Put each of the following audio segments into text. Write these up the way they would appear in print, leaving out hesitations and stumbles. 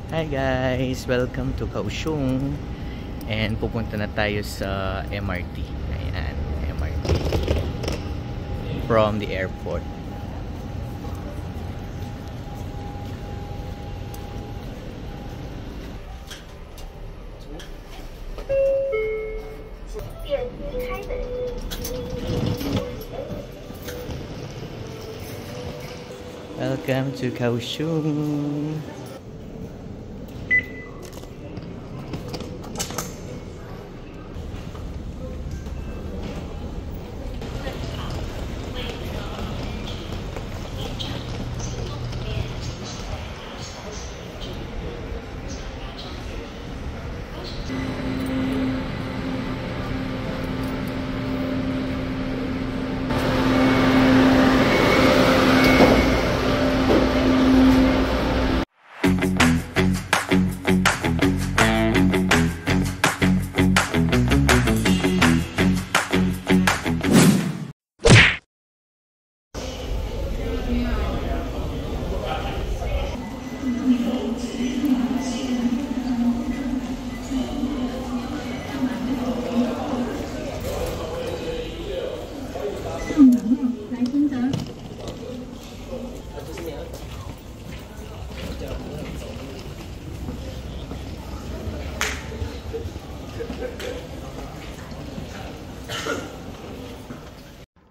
Hi guys! Welcome to Kaohsiung. And pupunta na tayo sa MRT. Ayan, MRT. From the airport. Welcome to Kaohsiung.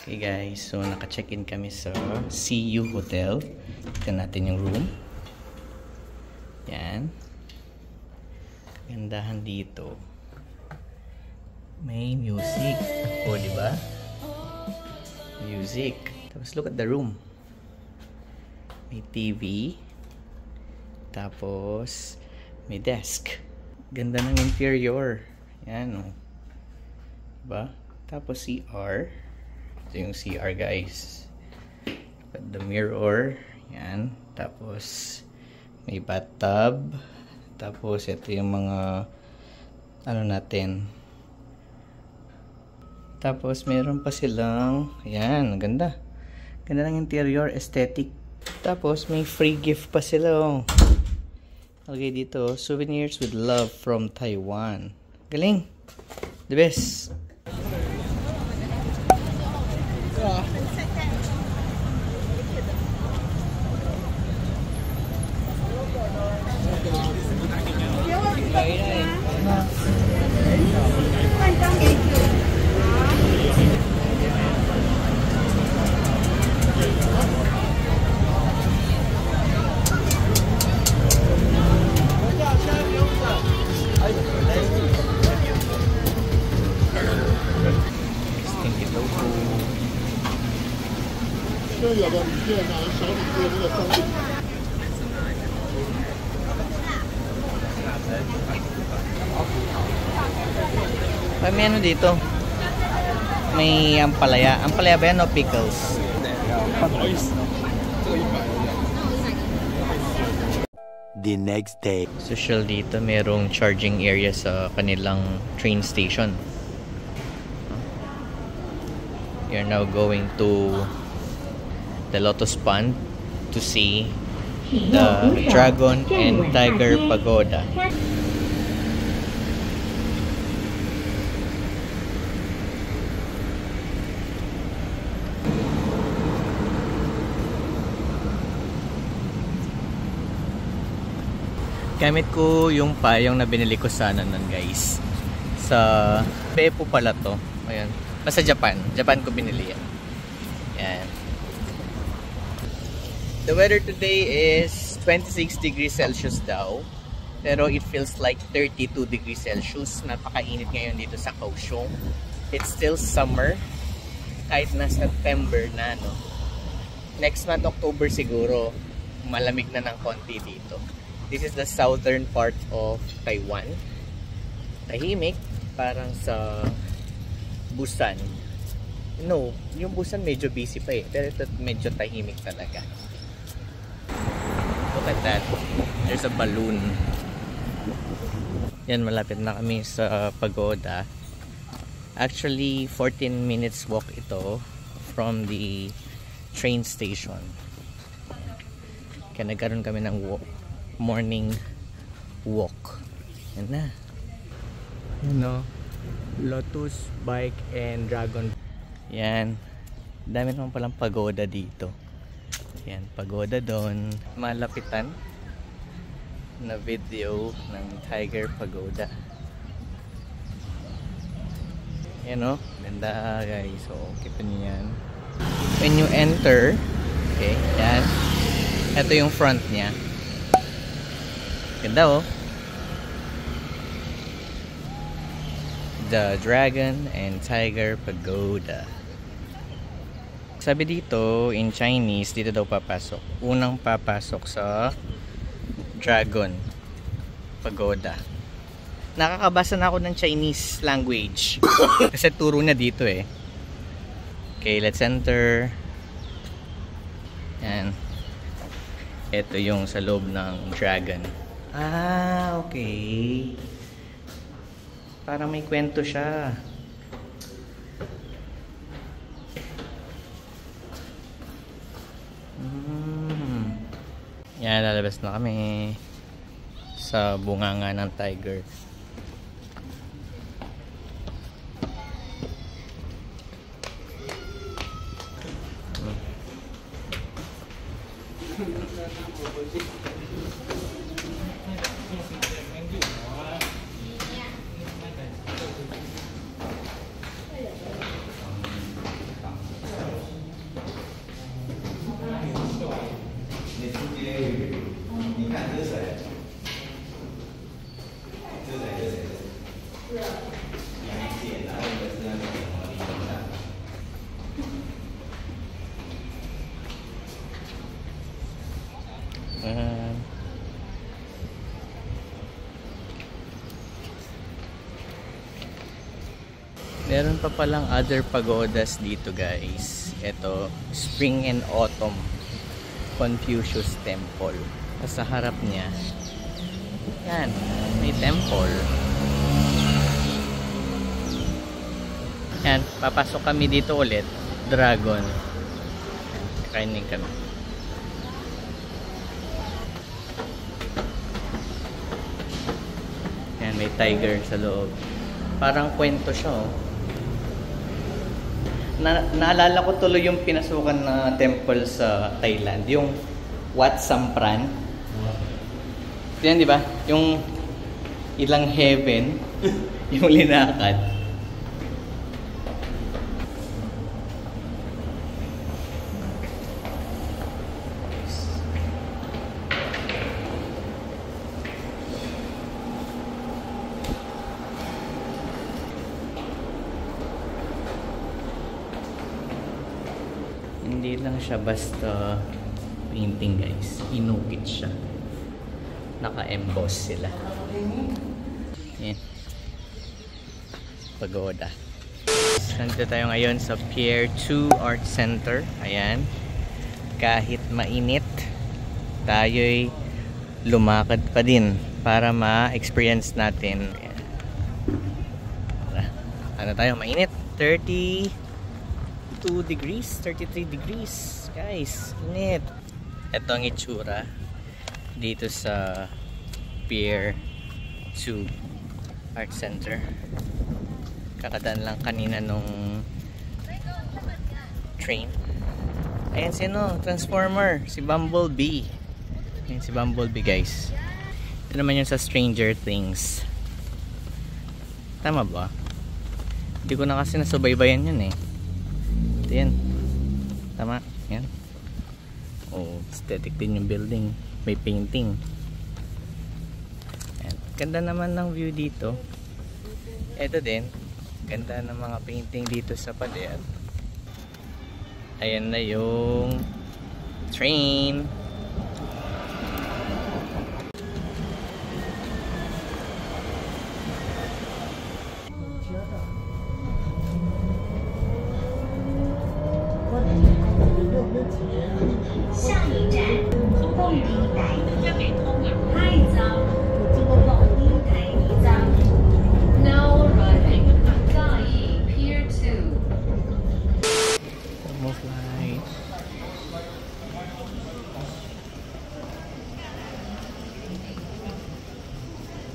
Okay guys, so naka-check-in kami sa CU Hotel. Tignan natin yung room. Yan. Kagandahan dito. May music. O, diba? Music. Tapos look at the room. May TV. Tapos may desk. Ganda ng interior. Yan o. Diba? Tapos CR. Ito yung CR guys. Look at the mirror. Yan. Tapos may bathtub. Tapos ito yung mga ano natin. Tapos meron pa silang yan, ganda. Ganda ng interior, aesthetic. Tapos may free gift pa sila. Oh. Okay dito, souvenirs with love from Taiwan. Galing. The best. May ano dito? May ampalaya. Ampalaya ba yan o pickles? The next day. Social dito, merong charging area sa kanilang train station. You're now going to the Lotus Pond to see the Dragon and Tiger Pagoda. Gamit ko yung payong na binili ko sana nun guys. Sa Beppo pala to. Ayan. Sa Japan. Japan ko binili yan. Yan. The weather today is 26 degrees Celsius daw. Pero it feels like 32 degrees Celsius. Napakainit ngayon dito sa Kaohsiung. It's still summer. Kahit na September na, no? Next month, October siguro, malamig na ng konti dito. This is the southern part of Taiwan. Tahimik. Parang sa Busan. No, yung Busan medyo busy pa eh. Pero ito medyo tahimik talaga. Look at that. There's a balloon. Yan, malapit na kami sa pagoda. Actually, 14 minutes walk ito from the train station. Kaya nagkaroon kami ng morning walk. Yan na. You know, Lotus, Bike, and Dragon. Yan. Dami naman palang pagoda dito. Yan, pagoda doon. Malapitan na video ng Tiger Pagoda. Yan o. Ganda guys. So, kita nyo yan. When you enter, okay, yan. Ito yung front niya. Ganda oh. The Dragon and Tiger Pagoda. Sabi dito, in Chinese, dito daw papasok. Unang papasok sa Dragon Pagoda. Nakakabasa na ako ng Chinese language. Kasi turo na dito eh. Okay, let's enter. Yan. Ito yung sa loob ng Dragon. Ah, okay. Parang may kwento siya. Yan, lalabas na kami sa bunganga ng tiger. Meron pa palang other pagodas dito guys. Ito, Spring and Autumn Confucius Temple. Sa harap niya, yan, may temple. Yan, papasok kami dito ulit. Dragon. Yan, kakainin kami. Yan, may tiger sa loob. Parang kwento siya oh. Naalala ko tuloy yung pinasukan na temple sa Thailand, yung Wat Sampran. Yan, di ba? Yung ilang heaven, yung linakad. Hindi lang siya basta painting guys, inukit siya, naka-emboss sila. Yan, pagoda. Nandito tayo ngayon sa Pier 2 Art Center. Ayan, kahit mainit tayo'y lumakad pa din para ma-experience natin. Ano tayo, mainit, 32 degrees, 33 degrees guys, init. Ito ang itsura dito sa Pier 2 Art Center. Kakadaan lang kanina nung train. Ayan si ano, Transformer, si Bumblebee. Ayan si Bumblebee guys. Ito naman yung sa Stranger Things. Tama ba? Hindi ko na kasi nasubaybayan yun eh. Yan. Tama. Yan. Oh, aesthetic din yung building. May painting. Yan. Ganda naman ng view dito. Ito din. Ganda ng mga painting dito sa pader. Ayan na yung train.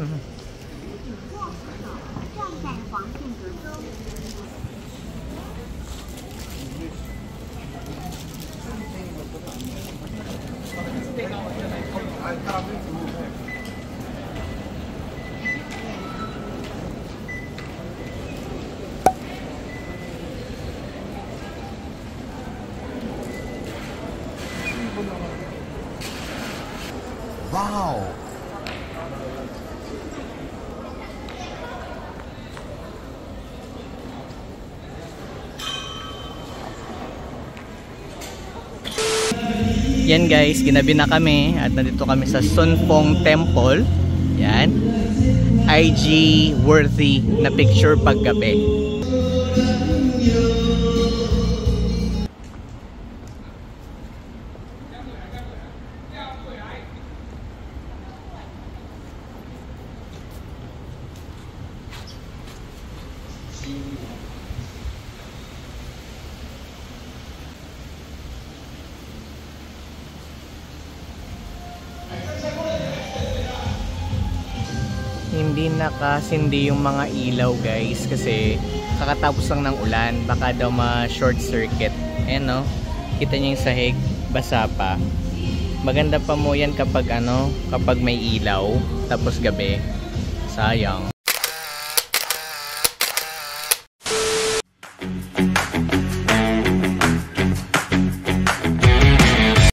Wow! Yan guys, ginabi na kami at nandito kami sa Sunfong Temple. Yan. IG worthy na picture paggabi. Hindi nakasindi yung mga ilaw guys kasi kakatapos lang ng ulan, baka daw ma-short circuit. Ayan no, kita niyo yung sahig, basa pa. Maganda pa mo yan kapag kapag may ilaw tapos gabi. Sayang.